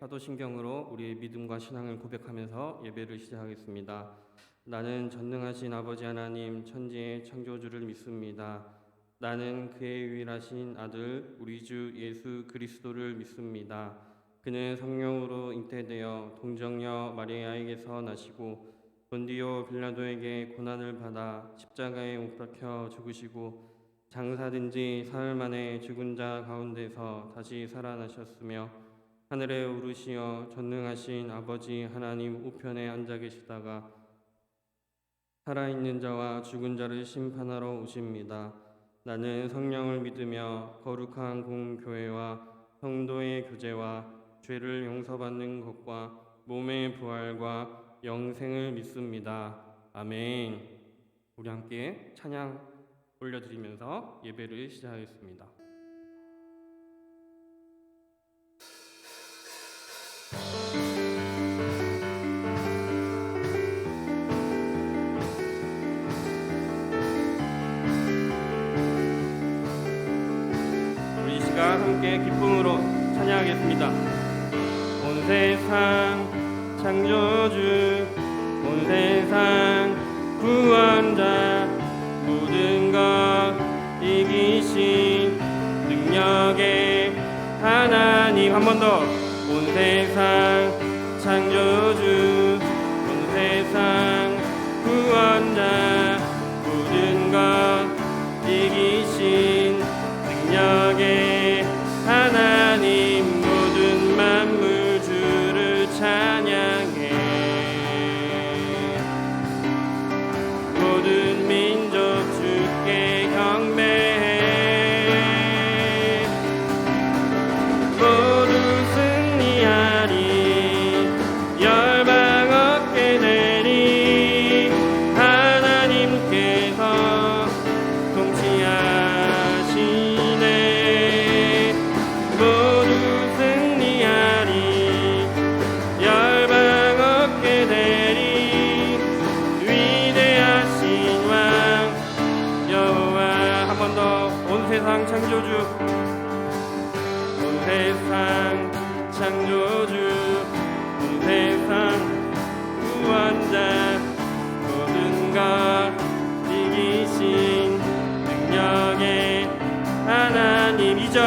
사도신경으로 우리의 믿음과 신앙을 고백하면서 예배를 시작하겠습니다. 나는 전능하신 아버지 하나님 천지의 창조주를 믿습니다. 나는 그의 유일하신 아들 우리 주 예수 그리스도를 믿습니다. 그는 성령으로 잉태되어 동정녀 마리아에게서 나시고 본디오 빌라도에게 고난을 받아 십자가에 못 박혀 죽으시고 장사된 지 사흘 만에 죽은 자 가운데서 다시 살아나셨으며 하늘에 오르시어 전능하신 아버지 하나님 우편에 앉아 계시다가 살아있는 자와 죽은 자를 심판하러 오십니다. 나는 성령을 믿으며 거룩한 공교회와 성도의 교제와 죄를 용서받는 것과 몸의 부활과 영생을 믿습니다. 아멘. 우리 함께 찬양 올려드리면서 예배를 시작하겠습니다. 우리 이 시간 함께 기쁨으로 찬양하겠습니다. 온 세상 창조주, 온 세상 구원자, 모든 것 이기신 능력의 하나님. 한 번 더. 온 세상 창조주, 온 세상 구원자, 모든 것 이기신 능력의 하나님. 모든 만물 주를 찬양해. 모든 민족 주께 경배해. 모두 승리하리. 열방 얻게 되리. 하나님께서 통치하시네. 모두 승리하리. 열방 얻게 되리. 위대하신 왕 여호와. 한 번 더. 온 세상 창조주, 온 세상 창조주, 온 세상 구원자, 모든 것 이기신 능력의 하나님. 2절.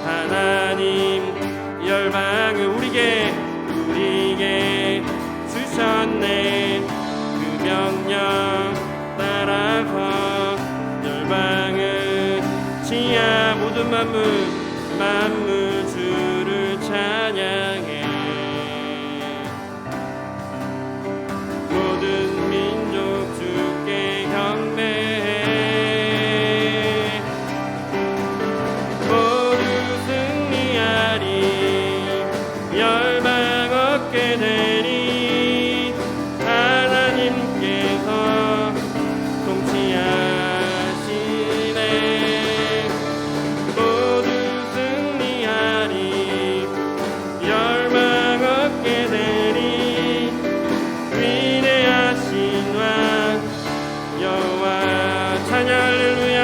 하나님 열방을 우리에게 주셨네. 그 명령 따라서 열방을 지하 모든 만물 주를 찬양해. 모든 민족 주께 경배해. 모두 승리하리. 열방 얻게 되리. 하나님께서 통치하시네. 모두 승리하리. 열방 얻게 되리. 위대하신 왕 여호와. 찬양 할렐루야.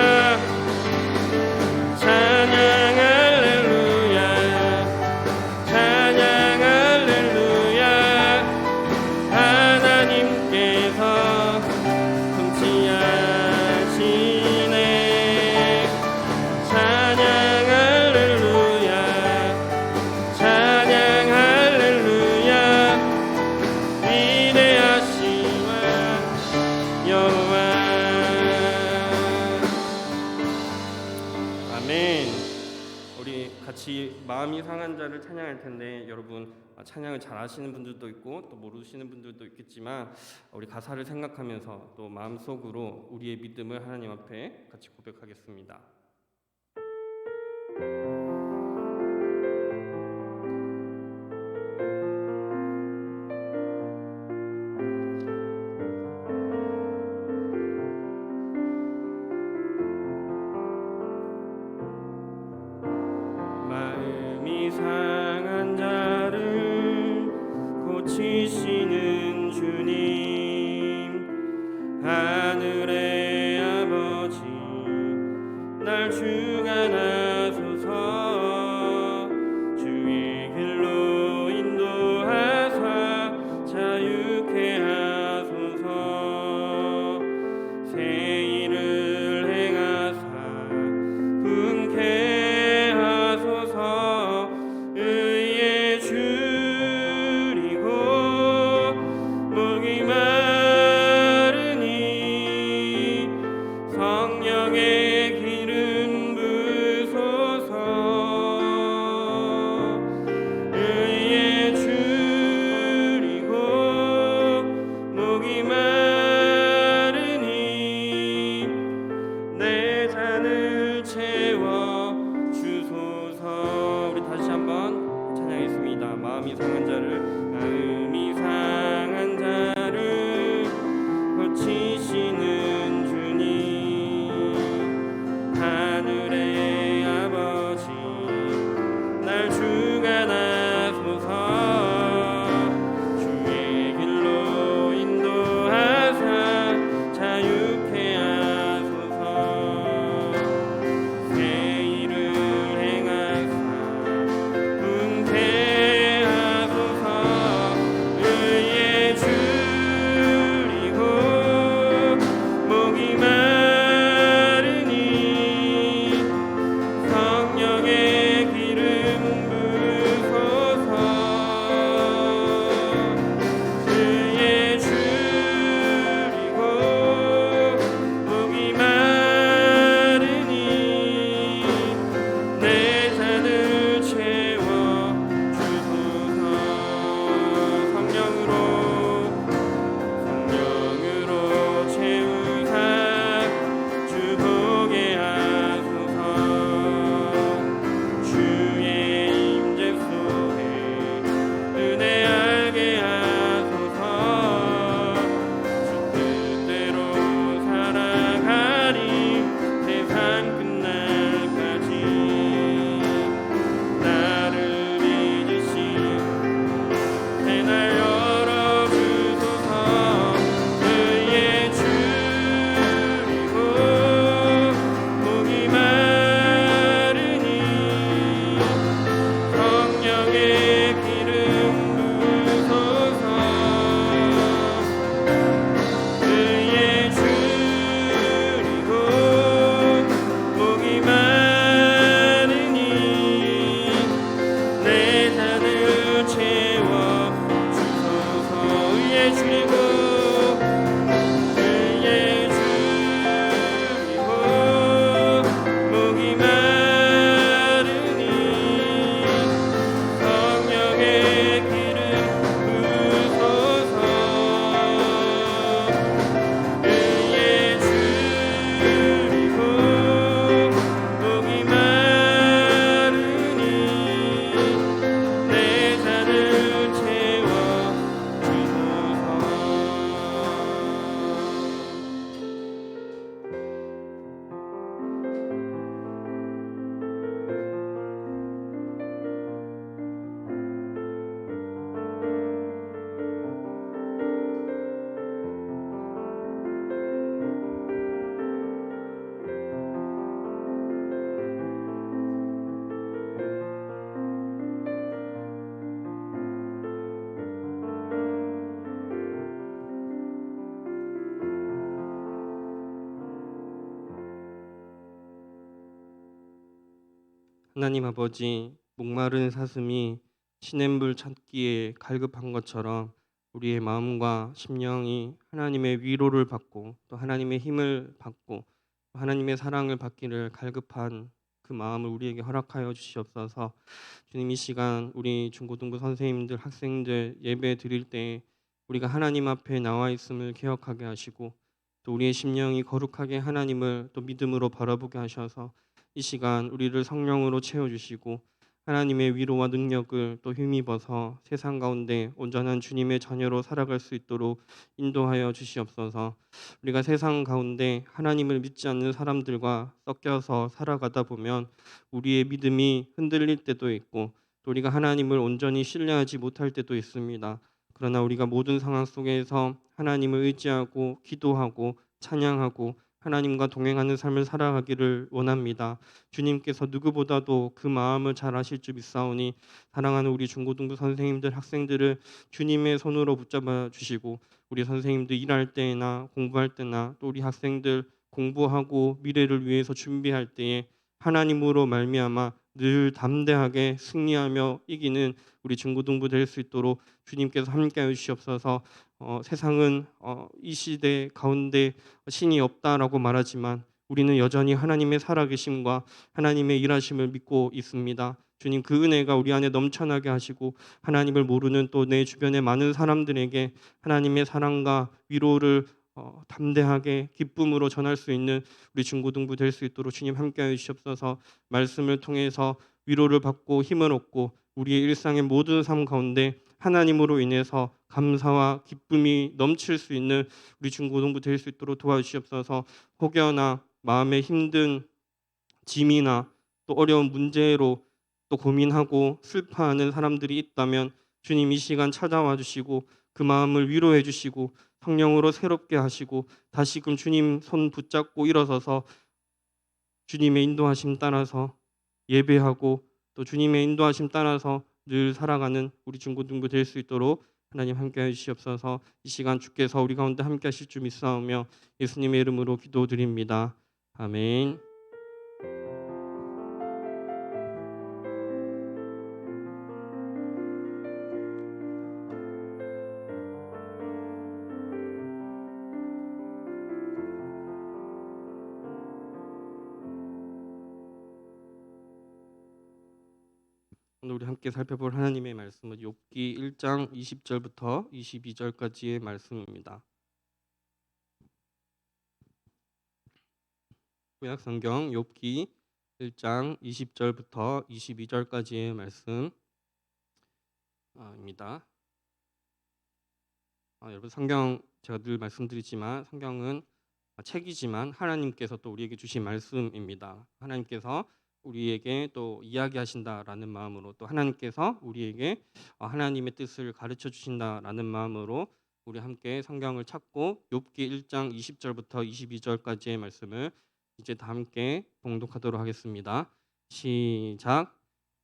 찬양 할렐루야. 찬양 할렐루야. 하나님께서 통치하시네. 찬양 할렐루야. 찬양 할렐루야. 위대하신 왕 여호와. 아멘. 우리 같이 마음이 상한 자를 찬양할 텐데 여러분 찬양을 잘 아시는 분들도 있고 또 모르시는 분들도 있겠지만 우리 가사를 생각하면서 또 마음속으로 우리의 믿음을 하나님 앞에 같이 고백하겠습니다. 마음이 상한 자를 고치시는 주님, 하늘의 아버지 날 주관하소서. 마음이 상한 자를 고치시는 주님, 하늘의 아버지, 날 주관하소서. 주의 길로 인도하사 자유케 하소서. 새 일을 행하사 은혜하소서. 의에 줄이고 목이 마르니 성령의 기름 부으소서. 의에 줄이고 목이 마르니 내 잔을 채워 주소서. 성령으로 채우사 주 보게 하소서. 주의 임재 속에 은혜 알게 하소서. 주 뜻대로 살아가리 세상 끝날까지. 나를 믿으시 새날 열어주소서. 의에 줄이고 목이 마르니 성령의 기름 부으소서. 의에 줄이고 목이 마르니 내 잔을 채워 주소서. 의에 줄이고 목이 마르니 성령의 기름 부으소서. 의에 줄이고 목이 마르니 내 잔을 채워 하나님 아버지, 목마른 사슴이 시냇물 찾기에 갈급한 것처럼 우리의 마음과 심령이 하나님의 위로를 받고 또 하나님의 힘을 받고 또 하나님의 사랑을 받기를 갈급한 그 마음을 우리에게 허락하여 주시옵소서. 주님, 이 시간 우리 중고등부 선생님들, 학생들 예배 드릴 때 우리가 하나님 앞에 나와 있음을 기억하게 하시고 또 우리의 심령이 거룩하게 하나님을 또 믿음으로 바라보게 하셔서 이 시간 우리를 성령으로 채워주시고 하나님의 위로와 능력을 또 힘입어서 세상 가운데 온전한 주님의 자녀로 살아갈 수 있도록 인도하여 주시옵소서. 우리가 세상 가운데 하나님을 믿지 않는 사람들과 섞여서 살아가다 보면 우리의 믿음이 흔들릴 때도 있고 또 우리가 하나님을 온전히 신뢰하지 못할 때도 있습니다. 그러나 우리가 모든 상황 속에서 하나님을 의지하고 기도하고 찬양하고 하나님과 동행하는 삶을 살아가기를 원합니다. 주님께서 누구보다도 그 마음을 잘 아실 줄 믿사오니 사랑하는 우리 중고등부 선생님들, 학생들을 주님의 손으로 붙잡아 주시고 우리 선생님들 일할 때나 공부할 때나 또 우리 학생들 공부하고 미래를 위해서 준비할 때에 하나님으로 말미암아 늘 담대하게 승리하며 이기는 우리 중고등부 될 수 있도록 주님께서 함께하여 주시옵소서. 세상은 이 시대 가운데 신이 없다라고 말하지만 우리는 여전히 하나님의 살아계심과 하나님의 일하심을 믿고 있습니다. 주님, 그 은혜가 우리 안에 넘쳐나게 하시고 하나님을 모르는 또 내 주변의 많은 사람들에게 하나님의 사랑과 위로를 담대하게 기쁨으로 전할 수 있는 우리 중고등부 될 수 있도록 주님 함께하여 주시옵소서. 말씀을 통해서 위로를 받고 힘을 얻고 우리의 일상의 모든 삶 가운데 하나님으로 인해서 감사와 기쁨이 넘칠 수 있는 우리 중고등부 될 수 있도록 도와주시옵소서. 혹여나 마음에 힘든 짐이나 또 어려운 문제로 또 고민하고 슬퍼하는 사람들이 있다면 주님 이 시간 찾아와 주시고 그 마음을 위로해 주시고 성령으로 새롭게 하시고 다시금 주님 손 붙잡고 일어서서 주님의 인도하심 따라서 예배하고 또 주님의 인도하심 따라서 늘 살아가는 우리 중고등부 될 수 있도록 하나님 함께해 주시옵소서. 이 시간 주께서 우리 가운데 함께하실 줄 믿사오며 예수님의 이름으로 기도드립니다. 아멘. 오늘 우리 함께 살펴볼 하나님의 말씀은 욥기 1장 20절부터 22절까지의 말씀입니다. 구약 성경 욥기 1장 20절부터 22절까지의 말씀입니다. 여러분 성경 제가 늘 말씀드리지만 성경은 책이지만 하나님께서 또 우리에게 주신 말씀입니다. 하나님께서 우리에게 또 이야기하신다라는 마음으로 또 하나님께서 우리에게 하나님의 뜻을 가르쳐 주신다라는 마음으로 우리 함께 성경을 찾고 욥기 1장 20절부터 22절까지의 말씀을 이제 다 함께 봉독하도록 하겠습니다. 시작.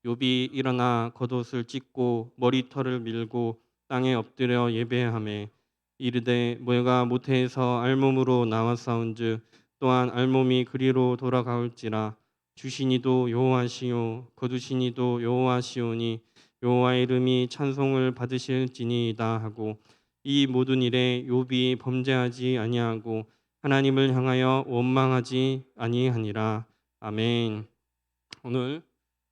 욥이 일어나 겉옷을 찢고 머리털을 밀고 땅에 엎드려 예배하며 이르되 내가 모태에서 알몸으로 나왔사온즉 또한 알몸이 그리로 돌아가올지라. 주시니도 여호와시요 거두시니도 여호와시오니 여호와의 이름이 찬송을 받으실지니이다 하고 이 모든 일에 욥이 범죄하지 아니하고 하나님을 향하여 원망하지 아니하니라. 아멘. 오늘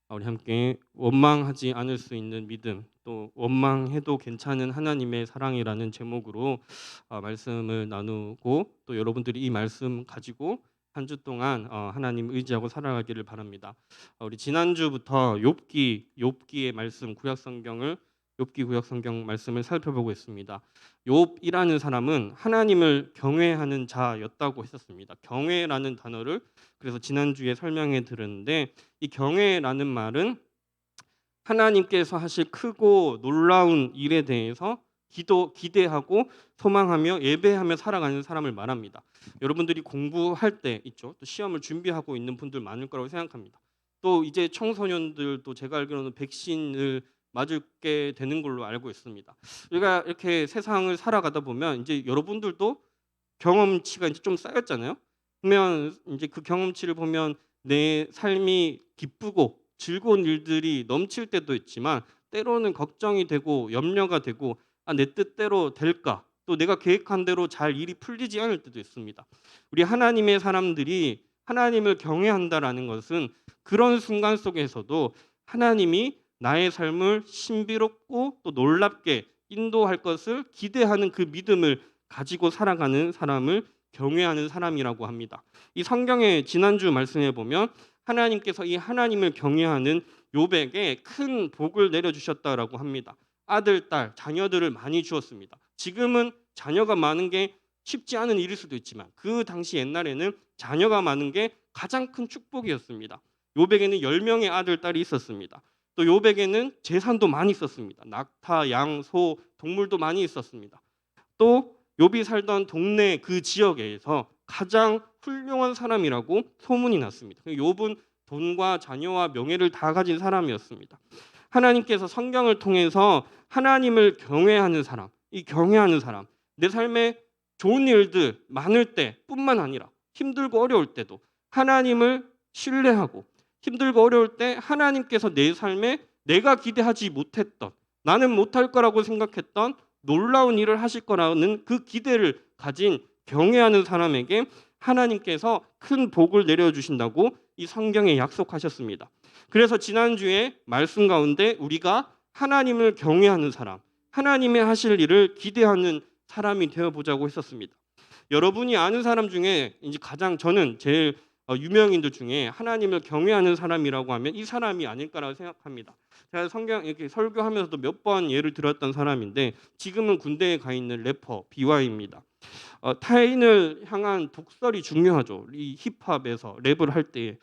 우리 함께 원망하지 않을 수 있는 믿음, 또 원망해도 괜찮은 하나님의 사랑이라는 제목으로 말씀을 나누고 또 여러분들이 이 말씀 가지고 한 주 동안 하나님 의지하고 살아가기를 바랍니다. 우리 지난주부터 욥기의 말씀 욥기 구약 성경 말씀을 살펴보고 있습니다. 욥이라는 사람은 하나님을 경외하는 자였다고 했었습니다. 경외라는 단어를 그래서 지난주에 설명해 드렸는데 이 경외라는 말은 하나님께서 하실 크고 놀라운 일에 대해서 기대하고 소망하며 예배하며 살아가는 사람을 말합니다. 여러분들이 공부할 때 있죠. 또 시험을 준비하고 있는 분들 많을 거라고 생각합니다. 또 이제 청소년들도 제가 알기로는 백신을 맞게 되는 걸로 알고 있습니다. 우리가 이렇게 세상을 살아가다 보면 이제 여러분들도 경험치가 이제 좀 쌓였잖아요. 그러면 이제 그 경험치를 보면 내 삶이 기쁘고 즐거운 일들이 넘칠 때도 있지만 때로는 걱정이 되고 염려가 되고 내 뜻대로 될까? 또 내가 계획한 대로 잘 일이 풀리지 않을 때도 있습니다. 우리 하나님의 사람들이 하나님을 경외한다라는 것은 그런 순간 속에서도 하나님이 나의 삶을 신비롭고 또 놀랍게 인도할 것을 기대하는 그 믿음을 가지고 살아가는 사람을 경외하는 사람이라고 합니다. 이 성경의 지난주 말씀에 보면 하나님께서 이 하나님을 경외하는 욥에게 큰 복을 내려주셨다라고 합니다. 아들, 딸, 자녀들을 많이 주었습니다. 지금은 자녀가 많은 게 쉽지 않은 일일 수도 있지만 그 당시 옛날에는 자녀가 많은 게 가장 큰 축복이었습니다. 욥에게는 10명의 아들, 딸이 있었습니다. 또 욥에게는 재산도 많이 있었습니다. 낙타, 양, 소, 동물도 많이 있었습니다. 또 욥이 살던 동네 그 지역에서 가장 훌륭한 사람이라고 소문이 났습니다. 욥은 돈과 자녀와 명예를 다 가진 사람이었습니다. 하나님께서 성경을 통해서 하나님을 경외하는 사람, 이 경외하는 사람, 내 삶에 좋은 일들 많을 때뿐만 아니라 힘들고 어려울 때도 하나님을 신뢰하고 힘들고 어려울 때 하나님께서 내 삶에 내가 기대하지 못했던 나는 못할 거라고 생각했던 놀라운 일을 하실 거라는 그 기대를 가진 경외하는 사람에게 하나님께서 큰 복을 내려주신다고 이 성경에 약속하셨습니다. 그래서 지난주에 말씀 가운데 우리가 하나님을 경외하는 사람, 하나님의 하실 일을 기대하는 사람이 되어보자고 했었습니다. 여러분이 아는 사람 중에 이제 가장 저는 제일 유명인들 중에 하나님을 경외하는 사람이라고 하면 이 사람이 아닐까라고 생각합니다. 제가 성경 이렇게 설교하면서도 몇 번 예를 들었던 사람인데 지금은 군대에 가 있는 래퍼 BY입니다. 타인을 향한 독설이 중요하죠. 이 힙합에서 랩을 할 때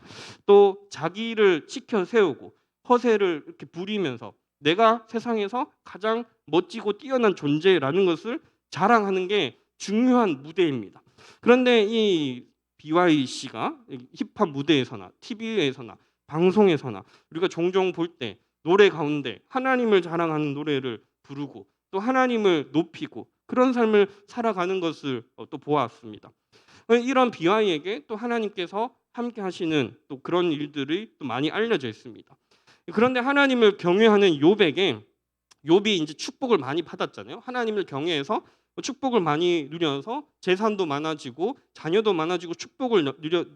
또 자기를 치켜 세우고 허세를 이렇게 부리면서 내가 세상에서 가장 멋지고 뛰어난 존재라는 것을 자랑하는 게 중요한 무대입니다. 그런데 이 BY 씨가 힙합 무대에서나 TV에서나 방송에서나 우리가 종종 볼 때 노래 가운데 하나님을 자랑하는 노래를 부르고 또 하나님을 높이고 그런 삶을 살아가는 것을 또 보았습니다. 이런 BY에게 또 하나님께서 함께 하시는 또 그런 일들이 또 많이 알려져 있습니다. 그런데 하나님을 경외하는 욥에게 욥이 이제 축복을 많이 받았잖아요. 하나님을 경외해서 축복을 많이 누려서 재산도 많아지고 자녀도 많아지고 축복을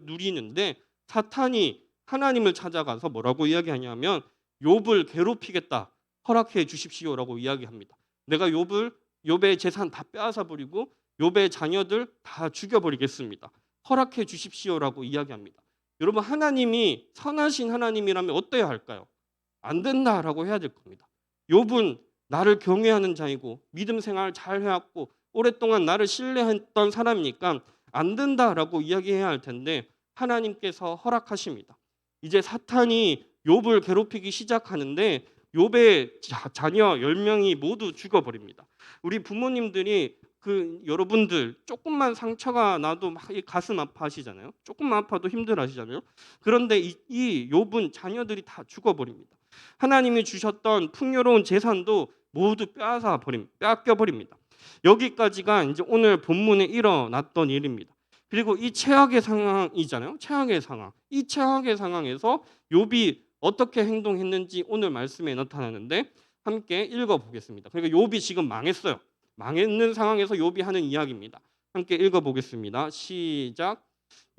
누리는데 사탄이 하나님을 찾아가서 뭐라고 이야기하냐면 욥을 괴롭히겠다. 허락해 주십시오라고 이야기합니다. 내가 욥의 재산 다 빼앗아 버리고 욥의 자녀들 다 죽여 버리겠습니다. 허락해 주십시오라고 이야기합니다. 여러분 하나님이 선하신 하나님이라면 어때야 할까요? 안 된다라고 해야 될 겁니다. 욥은 나를 경외하는 자이고 믿음 생활 잘 해왔고 오랫동안 나를 신뢰했던 사람이니까 안 된다라고 이야기해야 할 텐데 하나님께서 허락하십니다. 이제 사탄이 욥을 괴롭히기 시작하는데 욥의 자녀 10명이 모두 죽어버립니다. 우리 부모님들이 여러분들 조금만 상처가 나도 막 가슴 아파하시잖아요. 조금만 아파도 힘들어하시잖아요. 그런데 이 욥은 자녀들이 다 죽어버립니다. 하나님이 주셨던 풍요로운 재산도 모두 빼앗겨 버립니다. 여기까지가 이제 오늘 본문에 일어났던 일입니다. 그리고 이 최악의 상황이잖아요. 최악의 상황. 이 최악의 상황에서 욥이 어떻게 행동했는지 오늘 말씀에 나타나는데 함께 읽어보겠습니다. 그러니까 욥이 지금 망했어요. 망했는 상황에서 욥이 하는 이야기입니다. 함께 읽어보겠습니다. 시작.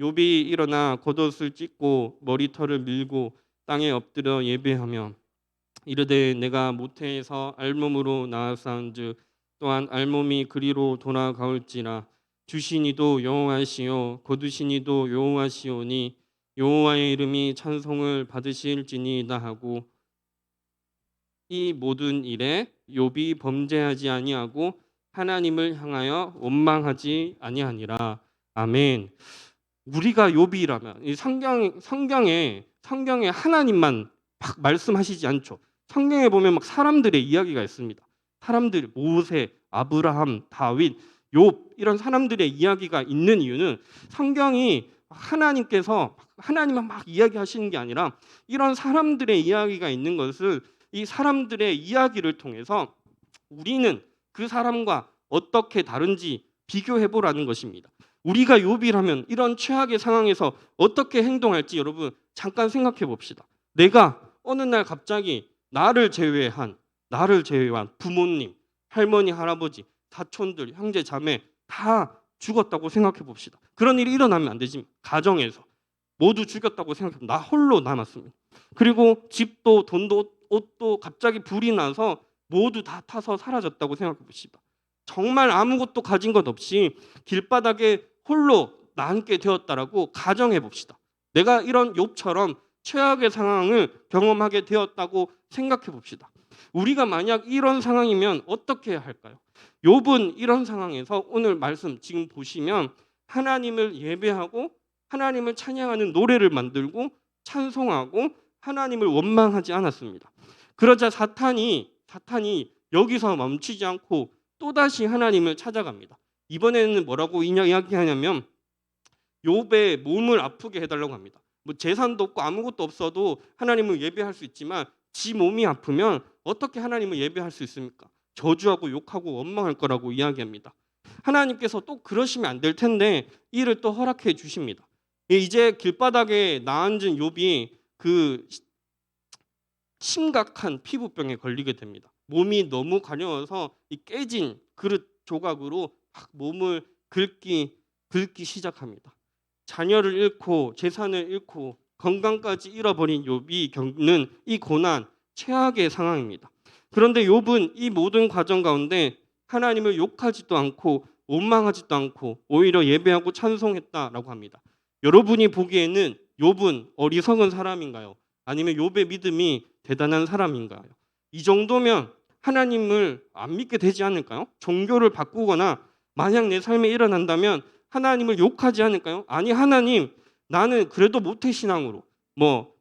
욥이 일어나 겉옷을 찢고 머리털을 밀고 땅에 엎드려 예배하며 이르되 내가 모태에서 알몸으로 나았사온즉 또한 알몸이 그리로 돌아가올지라 주신 이도 여호와시요 거두신 이도 여호와시오니 여호와의 이름이 찬송을 받으실지니이다 하고 이 모든 일에 욥이 범죄하지 아니하고 하나님을 향하여 원망하지 아니하니라. 아멘. 우리가 욥이라면 이 성경에 하나님만 막 말씀하시지 않죠. 성경에 보면 막 사람들의 이야기가 있습니다. 사람들 모세, 아브라함, 다윗, 욥 이런 사람들의 이야기가 있는 이유는 성경이 하나님께서 하나님만 막 이야기하시는 게 아니라 이런 사람들의 이야기가 있는 것을 이 사람들의 이야기를 통해서 우리는 그 사람과 어떻게 다른지 비교해 보라는 것입니다. 우리가 욥이라면 이런 최악의 상황에서 어떻게 행동할지 여러분 잠깐 생각해 봅시다. 내가 어느 날 갑자기 나를 제외한 부모님, 할머니, 할아버지, 사촌들, 형제, 자매 다 죽었다고 생각해 봅시다. 그런 일이 일어나면 안 되지. 가정에서 모두 죽였다고 생각해. 나 홀로 남았습니다. 그리고 집도 돈도 옷도 갑자기 불이 나서 모두 다 타서 사라졌다고 생각해 봅시다. 정말 아무것도 가진 것 없이 길바닥에 홀로 남게 되었다라고 가정해 봅시다. 내가 이런 욥처럼 최악의 상황을 경험하게 되었다고 생각해 봅시다. 우리가 만약 이런 상황이면 어떻게 해야 할까요? 욥은 이런 상황에서 오늘 말씀 지금 보시면 하나님을 예배하고 하나님을 찬양하는 노래를 만들고 찬송하고 하나님을 원망하지 않았습니다. 그러자 사탄이 여기서 멈추지 않고 또다시 하나님을 찾아갑니다. 이번에는 뭐라고 이야기하냐면 욥의 몸을 아프게 해달라고 합니다. 뭐 재산도 없고 아무것도 없어도 하나님을 예배할 수 있지만 지 몸이 아프면 어떻게 하나님을 예배할 수 있습니까? 저주하고 욕하고 원망할 거라고 이야기합니다. 하나님께서 또 그러시면 안 될 텐데 이를 또 허락해 주십니다. 이제 길바닥에 나앉은 욥이 그 심각한 피부병에 걸리게 됩니다. 몸이 너무 가려워서 이 깨진 그릇 조각으로 막 몸을 긁기 시작합니다. 자녀를 잃고 재산을 잃고 건강까지 잃어버린 욥이 겪는 이 고난 최악의 상황입니다. 그런데 욥은 이 모든 과정 가운데 하나님을 욕하지도 않고 원망하지도 않고 오히려 예배하고 찬송했다라고 합니다. 여러분이 보기에는 욥은 어리석은 사람인가요? 아니면 욥의 믿음이 대단한 사람인가요? 이 정도면 하나님을 안 믿게 되지 않을까요? 종교를 바꾸거나 만약 내 삶에 일어난다면 하나님을 욕하지 않을까요? 아니, 하나님, 나는 그래도 모태신앙으로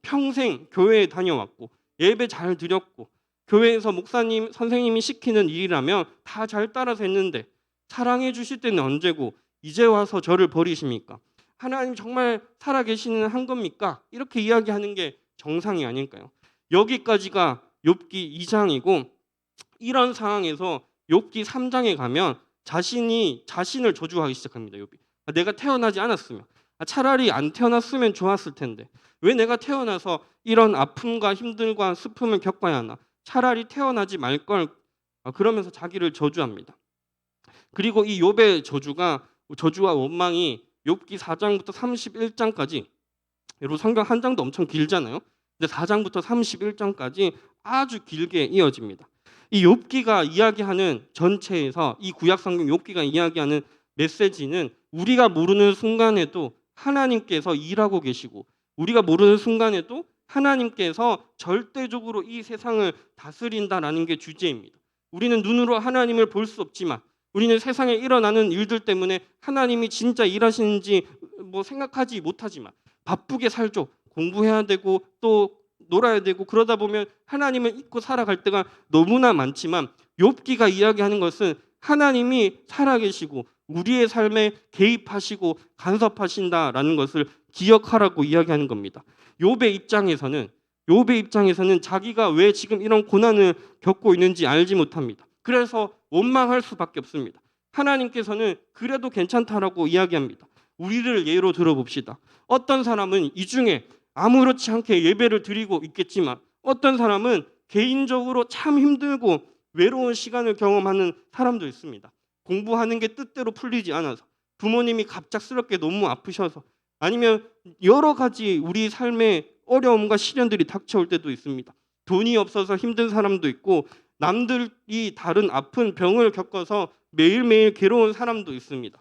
평생 교회에 다녀왔고 예배 잘 드렸고 교회에서 목사님, 선생님이 시키는 일이라면 다 잘 따라서 했는데 사랑해 주실 때는 언제고 이제 와서 저를 버리십니까? 하나님 정말 살아계시는 한 겁니까? 이렇게 이야기하는 게 정상이 아닐까요? 여기까지가 욥기 2장이고 이런 상황에서 욥기 3장에 가면 자신을 저주하기 시작합니다. 욥이. 내가 태어나지 않았으면, 차라리 안 태어났으면 좋았을 텐데 왜 내가 태어나서 이런 아픔과 힘들과 슬픔을 겪어야 하나? 차라리 태어나지 말걸. 그러면서 자기를 저주합니다. 그리고 이 욥의 저주와 원망이 욥기 4장부터 31장까지, 여러분 성경 한 장도 엄청 길잖아요. 근데 4장부터 31장까지 아주 길게 이어집니다. 이 욥기가 이야기하는 전체에서 이 구약 성경 욥기가 이야기하는 메시지는 우리가 모르는 순간에도 하나님께서 일하고 계시고 우리가 모르는 순간에도 하나님께서 절대적으로 이 세상을 다스린다라는 게 주제입니다. 우리는 눈으로 하나님을 볼 수 없지만 우리는 세상에 일어나는 일들 때문에 하나님이 진짜 일하시는지 생각하지 못하지만 바쁘게 살죠. 공부해야 되고 또 놀아야 되고 그러다 보면 하나님을 잊고 살아갈 때가 너무나 많지만 욥기가 이야기하는 것은 하나님이 살아계시고 우리의 삶에 개입하시고 간섭하신다라는 것을 기억하라고 이야기하는 겁니다. 욥의 입장에서는 자기가 왜 지금 이런 고난을 겪고 있는지 알지 못합니다. 그래서 원망할 수밖에 없습니다. 하나님께서는 그래도 괜찮다라고 이야기합니다. 우리를 예로 들어봅시다. 어떤 사람은 이 중에 아무렇지 않게 예배를 드리고 있겠지만 어떤 사람은 개인적으로 참 힘들고 외로운 시간을 경험하는 사람도 있습니다. 공부하는 게 뜻대로 풀리지 않아서 부모님이 갑작스럽게 너무 아프셔서 아니면 여러 가지 우리 삶에 어려움과 시련들이 닥쳐올 때도 있습니다. 돈이 없어서 힘든 사람도 있고 남들이 다른 아픈 병을 겪어서 매일매일 괴로운 사람도 있습니다.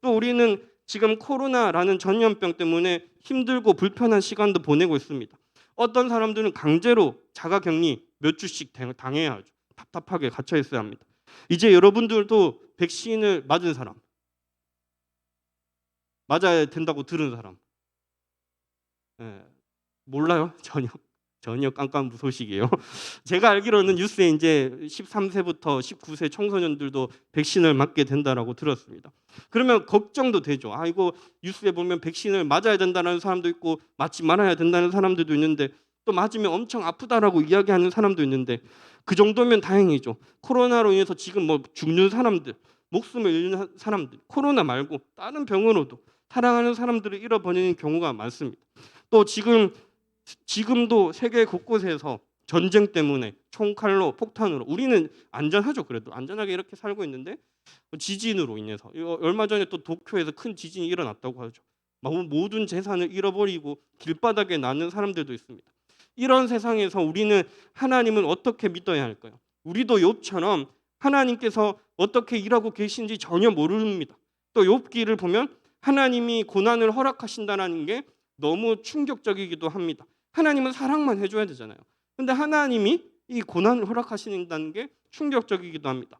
또 우리는 지금 코로나라는 전염병 때문에 힘들고 불편한 시간도 보내고 있습니다. 어떤 사람들은 강제로 자가격리 몇 주씩 당해야 하죠. 답답하게 갇혀 있어야 합니다. 이제 여러분들도 백신을 맞은 사람, 맞아야 된다고 들은 사람, 몰라요? 전혀 깜깜무소식이에요. 제가 알기로는 뉴스에 이제 13세부터 19세 청소년들도 백신을 맞게 된다라고 들었습니다. 그러면 걱정도 되죠. 이거 뉴스에 보면 백신을 맞아야 된다는 사람도 있고 맞지 말아야 된다는 사람들도 있는데 또 맞으면 엄청 아프다라고 이야기하는 사람도 있는데 그 정도면 다행이죠. 코로나로 인해서 지금 죽는 사람들, 목숨을 잃는 사람들, 코로나 말고 다른 병으로도 사랑하는 사람들을 잃어버리는 경우가 많습니다. 또 지금도 세계 곳곳에서 전쟁 때문에 총칼로 폭탄으로 우리는 안전하죠. 그래도 안전하게 이렇게 살고 있는데 지진으로 인해서 얼마 전에 또 도쿄에서 큰 지진이 일어났다고 하죠. 모든 재산을 잃어버리고 길바닥에 나는 사람들도 있습니다. 이런 세상에서 우리는 하나님을 어떻게 믿어야 할까요? 우리도 욥처럼 하나님께서 어떻게 일하고 계신지 전혀 모릅니다. 또 욥기를 보면 하나님이 고난을 허락하신다는 게 너무 충격적이기도 합니다. 하나님은 사랑만 해줘야 되잖아요. 근데 하나님이 이 고난을 허락하신다는 게 충격적이기도 합니다.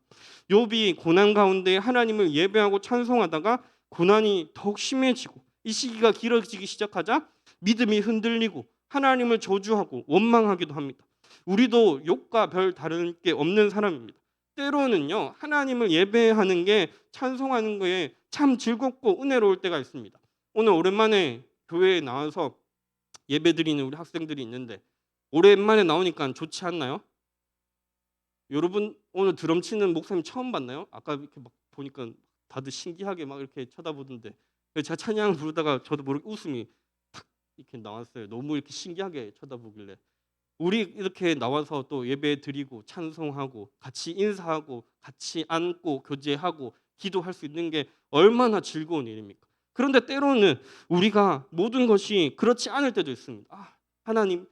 욥이 고난 가운데 하나님을 예배하고 찬송하다가 고난이 더욱 심해지고 이 시기가 길어지기 시작하자 믿음이 흔들리고 하나님을 저주하고 원망하기도 합니다. 우리도 욥과 별 다른 게 없는 사람입니다. 때로는요 하나님을 예배하는 게 찬송하는 거에 참 즐겁고 은혜로울 때가 있습니다. 오늘 오랜만에 교회에 나와서 예배드리는 우리 학생들이 있는데 오랜만에 나오니까 좋지 않나요? 여러분 오늘 드럼 치는 목사님 처음 봤나요? 아까 이렇게 보니까 다들 신기하게 이렇게 쳐다보던데 제가 찬양 부르다가 저도 모르게 웃음이 탁 이렇게 나왔어요. 너무 이렇게 신기하게 쳐다보길래 우리 이렇게 나와서 또 예배 드리고 찬송하고 같이 인사하고 같이 앉고 교제하고 기도할 수 있는 게 얼마나 즐거운 일입니까? 그런데 때로는 우리가 모든 것이 그렇지 않을 때도 있습니다. 하나님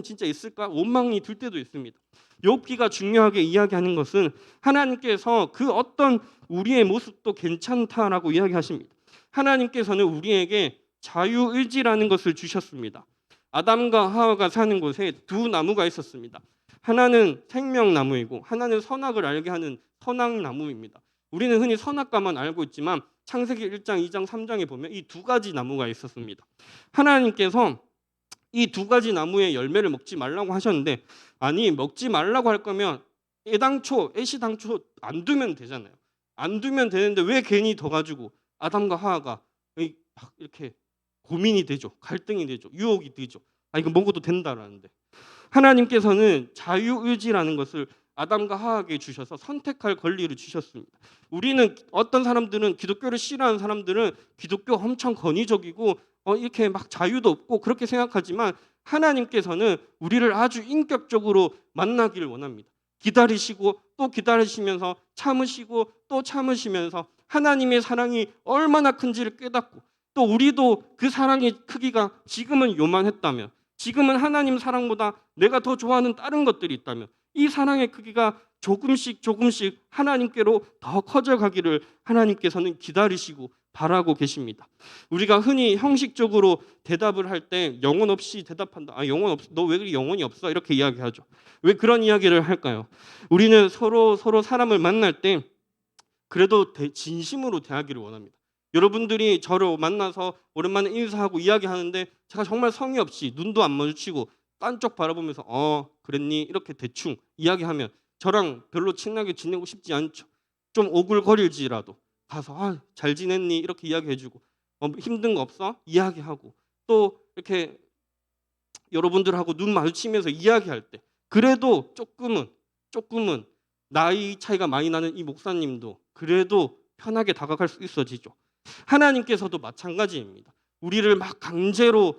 진짜 있을까? 원망이 들 때도 있습니다. 욥기가 중요하게 이야기하는 것은 하나님께서 그 어떤 우리의 모습도 괜찮다라고 이야기하십니다. 하나님께서는 우리에게 자유의지라는 것을 주셨습니다. 아담과 하와가 사는 곳에 두 나무가 있었습니다. 하나는 생명나무이고 하나는 선악을 알게 하는 선악나무입니다. 우리는 흔히 선악과만 알고 있지만 창세기 1장, 2장, 3장에 보면 이 두 가지 나무가 있었습니다. 하나님께서 이 두 가지 나무의 열매를 먹지 말라고 하셨는데, 아니 먹지 말라고 할 거면 애시당초 안 두면 되잖아요. 안 두면 되는데 왜 괜히 더 가지고 아담과 하와가 이렇게 고민이 되죠. 갈등이 되죠. 유혹이 되죠. 이거 먹어도 된다라는데, 하나님께서는 자유의지라는 것을 아담과 하와에게 주셔서 선택할 권리를 주셨습니다. 우리는 어떤 사람들은, 기독교를 싫어하는 사람들은 기독교 엄청 권위적이고 이렇게 막 자유도 없고 그렇게 생각하지만, 하나님께서는 우리를 아주 인격적으로 만나기를 원합니다. 기다리시고 또 기다리시면서 참으시고 또 참으시면서 하나님의 사랑이 얼마나 큰지를 깨닫고, 또 우리도 그 사랑의 크기가 지금은 요만했다면, 지금은 하나님 사랑보다 내가 더 좋아하는 다른 것들이 있다면, 이 사랑의 크기가 조금씩 하나님께로 더 커져가기를 하나님께서는 기다리시고 바라고 계십니다. 우리가 흔히 형식적으로 대답을 할 때 영혼 없이 대답한다. 영혼 없어. 너 왜 그렇게 영혼이 없어? 이렇게 이야기하죠. 왜 그런 이야기를 할까요? 우리는 서로 사람을 만날 때 그래도 진심으로 대하기를 원합니다. 여러분들이 저를 만나서 오랜만에 인사하고 이야기하는데 제가 정말 성의 없이 눈도 안 마주치고 딴쪽 바라보면서 그랬니? 이렇게 대충 이야기하면 저랑 별로 친하게 지내고 싶지 않죠. 좀 오글거릴지라도 가서 잘 지냈니? 이렇게 이야기해주고, 힘든 거 없어? 이야기하고, 또 이렇게 여러분들하고 눈 마주치면서 이야기할 때 그래도 조금은 나이 차이가 많이 나는 이 목사님도 그래도 편하게 다가갈 수 있어지죠. 하나님께서도 마찬가지입니다. 우리를 막 강제로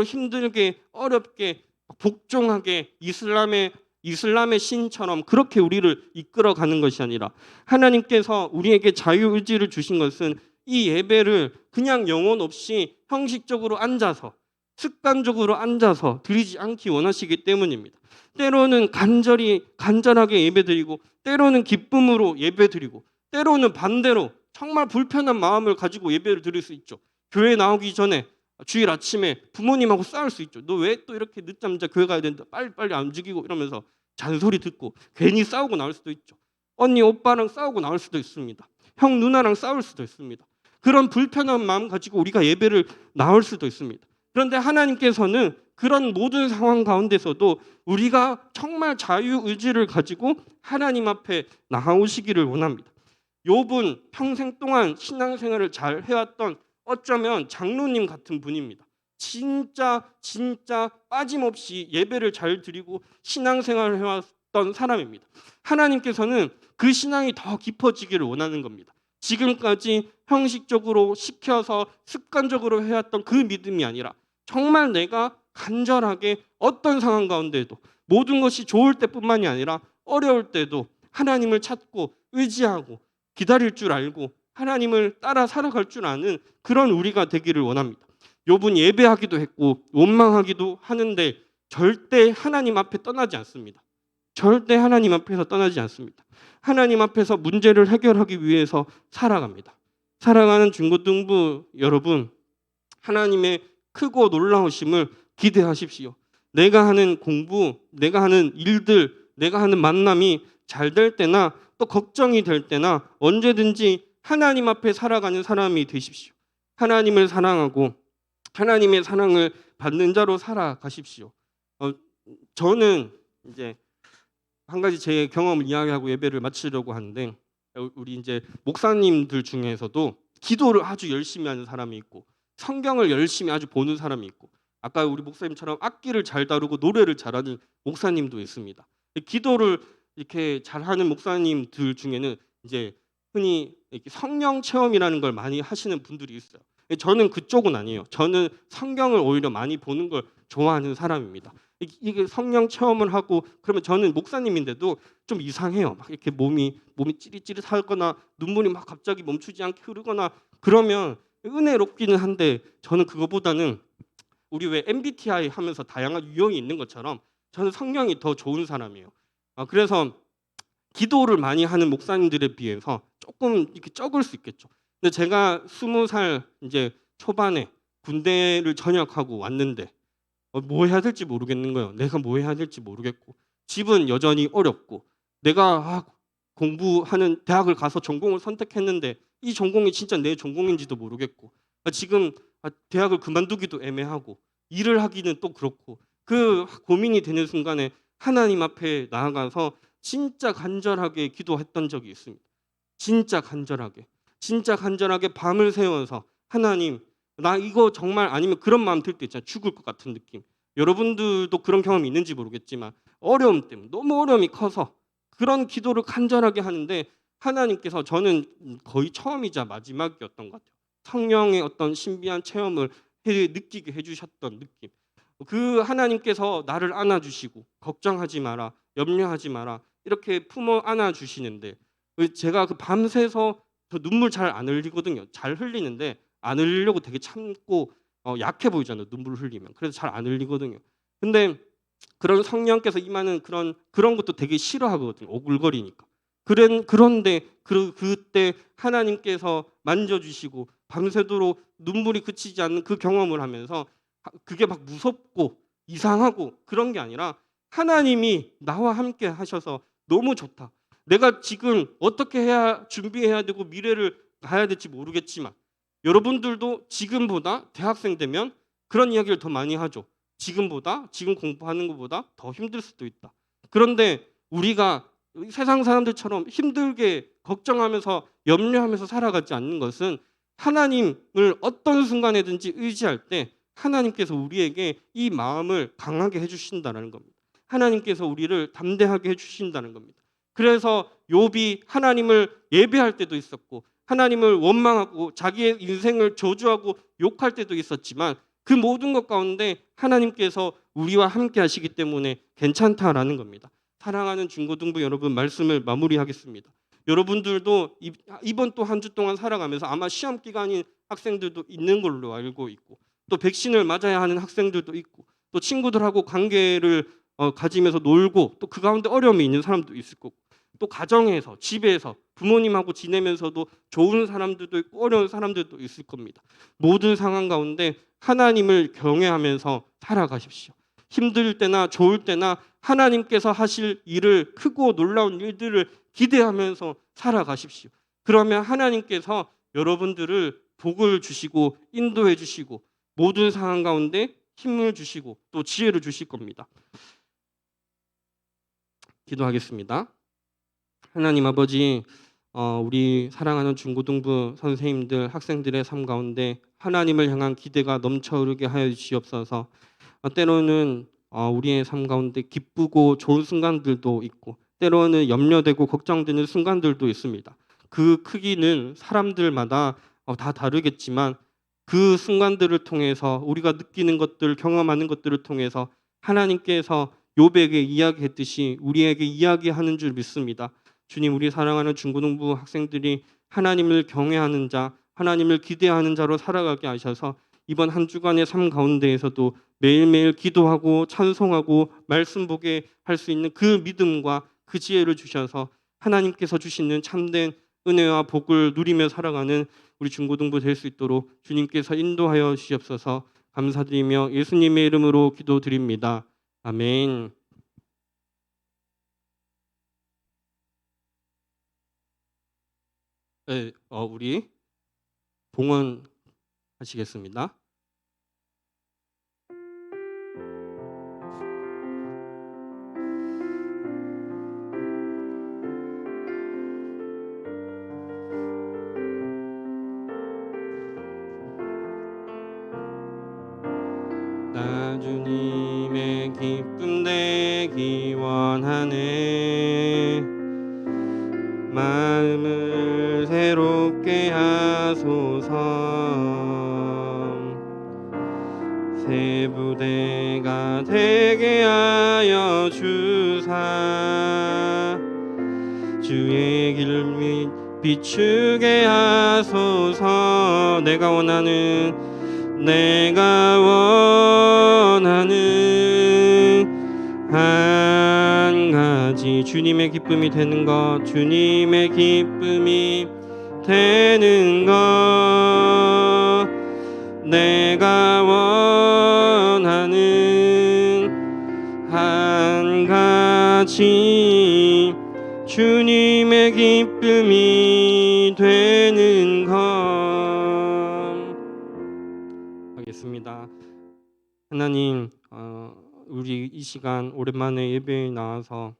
힘들게 어렵게 복종하게 이슬람의 신처럼 그렇게 우리를 이끌어가는 것이 아니라, 하나님께서 우리에게 자유의지를 주신 것은 이 예배를 그냥 영혼 없이 형식적으로 앉아서 습관적으로 앉아서 드리지 않기 원하시기 때문입니다. 때로는 간절하게 예배드리고, 때로는 기쁨으로 예배드리고, 때로는 반대로 정말 불편한 마음을 가지고 예배를 드릴 수 있죠. 교회 나오기 전에 주일 아침에 부모님하고 싸울 수 있죠. 너 왜 또 이렇게 늦잠자 교회 가야 된다. 빨리 안 죽이고 이러면서 잔소리 듣고 괜히 싸우고 나올 수도 있죠. 언니 오빠랑 싸우고 나올 수도 있습니다. 형 누나랑 싸울 수도 있습니다. 그런 불편한 마음 가지고 우리가 예배를 나올 수도 있습니다. 그런데 하나님께서는 그런 모든 상황 가운데서도 우리가 정말 자유의지를 가지고 하나님 앞에 나아오시기를 원합니다. 욥은 평생 동안 신앙생활을 잘 해왔던, 어쩌면 장로님 같은 분입니다. 진짜 빠짐없이 예배를 잘 드리고 신앙생활을 해왔던 사람입니다. 하나님께서는 그 신앙이 더 깊어지기를 원하는 겁니다. 지금까지 형식적으로 시켜서 습관적으로 해왔던 그 믿음이 아니라, 정말 내가 간절하게 어떤 상황 가운데도, 모든 것이 좋을 때뿐만이 아니라 어려울 때도 하나님을 찾고 의지하고 기다릴 줄 알고 하나님을 따라 살아갈 줄 아는 그런 우리가 되기를 원합니다. 욥은 예배하기도 했고 원망하기도 하는데 절대 하나님 앞에 떠나지 않습니다. 절대 하나님 앞에서 떠나지 않습니다. 하나님 앞에서 문제를 해결하기 위해서 살아갑니다. 살아가는 중고등부 여러분, 하나님의 크고 놀라우심을 기대하십시오. 내가 하는 공부, 내가 하는 일들, 내가 하는 만남이 잘 될 때나 또 걱정이 될 때나 언제든지 하나님 앞에 살아가는 사람이 되십시오. 하나님을 사랑하고 하나님의 사랑을 받는 자로 살아가십시오. 저는 이제 한 가지 제 경험을 이야기하고 예배를 마치려고 하는데, 우리 이제 목사님들 중에서도 기도를 아주 열심히 하는 사람이 있고 성경을 열심히 아주 보는 사람이 있고, 아까 우리 목사님처럼 악기를 잘 다루고 노래를 잘하는 목사님도 있습니다. 기도를 이렇게 잘하는 목사님들 중에는 이제 흔히 이렇게 성령 체험이라는 걸 많이 하시는 분들이 있어요. 저는 그쪽은 아니에요. 저는 성경을 오히려 많이 보는 걸 좋아하는 사람입니다. 이게 성령 체험을 하고 그러면 저는 목사님인데도 좀 이상해요. 막 이렇게 몸이 찌릿찌릿하거나 눈물이 막 갑자기 멈추지 않게 흐르거나 그러면 은혜롭기는 한데, 저는 그거보다는 우리 왜 MBTI 하면서 다양한 유형이 있는 것처럼 저는 성령이 더 좋은 사람이에요. 그래서 기도를 많이 하는 목사님들에 비해서 조금 이렇게 적을 수 있겠죠. 근데 제가 20살 이제 초반에 군대를 전역하고 왔는데 뭐 해야 될지 모르겠는 거예요. 내가 뭐 해야 될지 모르겠고, 집은 여전히 어렵고, 내가 공부하는 대학을 가서 전공을 선택했는데 이 전공이 진짜 내 전공인지도 모르겠고, 지금 대학을 그만두기도 애매하고, 일을 하기는 또 그렇고, 그 고민이 되는 순간에 하나님 앞에 나아가서 진짜 간절하게 기도했던 적이 있습니다. 진짜 간절하게 밤을 새워서, 하나님, 나 이거 정말, 아니면 그런 마음 들 때 있잖아요. 죽을 것 같은 느낌. 여러분들도 그런 경험이 있는지 모르겠지만 어려움 때문에, 너무 어려움이 커서 그런 기도를 간절하게 하는데, 하나님께서, 저는 거의 처음이자 마지막이었던 것 같아요. 성령의 어떤 신비한 체험을 느끼게 해주셨던 느낌. 그 하나님께서 나를 안아주시고, 걱정하지 마라, 염려하지 마라, 이렇게 품어 안아주시는데, 제가 그 밤새서, 저 눈물 잘 안 흘리거든요. 잘 흘리는데 안 흘리려고 되게 참고, 약해 보이잖아요, 눈물 흘리면. 그래서 잘 안 흘리거든요. 근데 그런 성령께서 임하는 그런 것도 되게 싫어하거든요. 오글거리니까. 그런데 그때 하나님께서 만져주시고 밤새도록 눈물이 그치지 않는 그 경험을 하면서, 그게 막 무섭고 이상하고 그런 게 아니라, 하나님이 나와 함께 하셔서 너무 좋다. 내가 지금 어떻게 해야 준비해야 되고 미래를 가야 될지 모르겠지만, 여러분들도 지금보다 대학생 되면 그런 이야기를 더 많이 하죠. 지금 공부하는 것보다 더 힘들 수도 있다. 그런데 우리가 세상 사람들처럼 힘들게 걱정하면서 염려하면서 살아가지 않는 것은, 하나님을 어떤 순간에든지 의지할 때 하나님께서 우리에게 이 마음을 강하게 해주신다는 겁니다. 하나님께서 우리를 담대하게 해주신다는 겁니다. 그래서 욥이 하나님을 예배할 때도 있었고, 하나님을 원망하고 자기의 인생을 저주하고 욕할 때도 있었지만, 그 모든 것 가운데 하나님께서 우리와 함께 하시기 때문에 괜찮다라는 겁니다. 사랑하는 중고등부 여러분, 말씀을 마무리하겠습니다. 여러분들도 이번 또 한 주 동안 살아가면서 아마 시험 기간인 학생들도 있는 걸로 알고 있고, 또 백신을 맞아야 하는 학생들도 있고, 또 친구들하고 관계를 가지면서 놀고, 또 그 가운데 어려움이 있는 사람도 있을 거고, 또 가정에서, 집에서 부모님하고 지내면서도 좋은 사람들도 있고 어려운 사람들도 있을 겁니다. 모든 상황 가운데 하나님을 경외하면서 살아가십시오. 힘들 때나 좋을 때나 하나님께서 하실 일을, 크고 놀라운 일들을 기대하면서 살아가십시오. 그러면 하나님께서 여러분들을 복을 주시고 인도해 주시고, 모든 상황 가운데 힘을 주시고 또 지혜를 주실 겁니다. 기도하겠습니다. 하나님 아버지, 우리 사랑하는 중고등부 선생님들, 학생들의 삶 가운데 하나님을 향한 기대가 넘쳐흐르게 하여 주시옵소서. 때로는 우리의 삶 가운데 기쁘고 좋은 순간들도 있고, 때로는 염려되고 걱정되는 순간들도 있습니다. 그 크기는 사람들마다 다 다르겠지만, 그 순간들을 통해서 우리가 느끼는 것들, 경험하는 것들을 통해서 하나님께서 욥에게 이야기했듯이 우리에게 이야기하는 줄 믿습니다. 주님, 우리 사랑하는 중고등부 학생들이 하나님을 경외하는 자, 하나님을 기대하는 자로 살아가게 하셔서 이번 한 주간의 삶 가운데에서도 매일매일 기도하고 찬송하고 말씀 보게 할 수 있는 그 믿음과 그 지혜를 주셔서 하나님께서 주시는 참된 은혜와 복을 누리며 살아가는 우리 중고등부 될 수 있도록 주님께서 인도하여 주시옵소서. 감사드리며 예수님의 이름으로 기도드립니다. 아멘. 네, 우리 봉헌 하시겠습니다. 나 주님의 기쁨 되기 원하네. 마음을 새롭게 하소서. 새 부대가 되게 하여 주사. 주의 길을 비추게 하소서. 내가 원하는 한 가지, 주님의 기쁨이 되는 것, 주님의 기쁨이 되는 것, 내가 원하는 한 가지 주님의 기쁨이 되는 것. 하겠습니다. 하나님, 우리 이 시간 오랜만에 예배에 나와서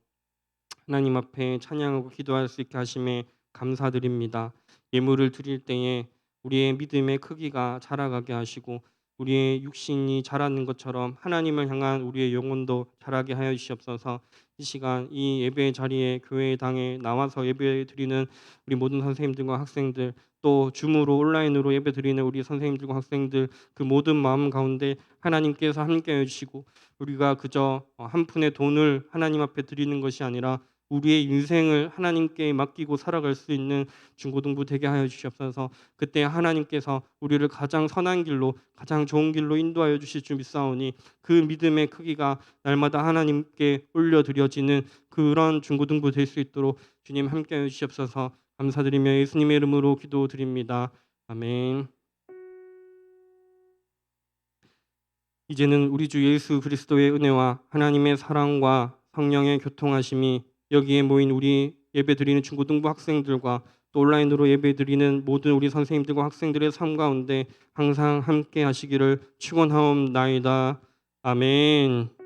하나님 앞에 찬양하고 기도할 수 있게 하심에 감사드립니다. 예물을 드릴 때에 우리의 믿음의 크기가 자라가게 하시고 우리의 육신이 자라는 것처럼 하나님을 향한 우리의 영혼도 자라게 하여 주시옵소서. 이 시간 이 예배 자리에 교회 당에 나와서 예배 드리는 우리 모든 선생님들과 학생들, 또 줌으로 온라인으로 예배 드리는 우리 선생님들과 학생들, 그 모든 마음 가운데 하나님께서 함께 해주시고 우리가 그저 한 푼의 돈을 하나님 앞에 드리는 것이 아니라 우리의 인생을 하나님께 맡기고 살아갈 수 있는 중고등부 되게 하여 주시옵소서. 그때 하나님께서 우리를 가장 선한 길로, 가장 좋은 길로 인도하여 주실 줄 믿사오니 그 믿음의 크기가 날마다 하나님께 올려드려지는 그런 중고등부 될 수 있도록 주님 함께 하여 주시옵소서. 감사드리며 예수님의 이름으로 기도드립니다. 아멘. 이제는 우리 주 예수 그리스도의 은혜와 하나님의 사랑과 성령의 교통하심이 여기에 모인 우리 예배드리는 중고등부 학생들과 또 온라인으로 예배드리는 모든 우리 선생님들과 학생들의 삶 가운데 항상 함께 하시기를 축원하옵나이다. 아멘.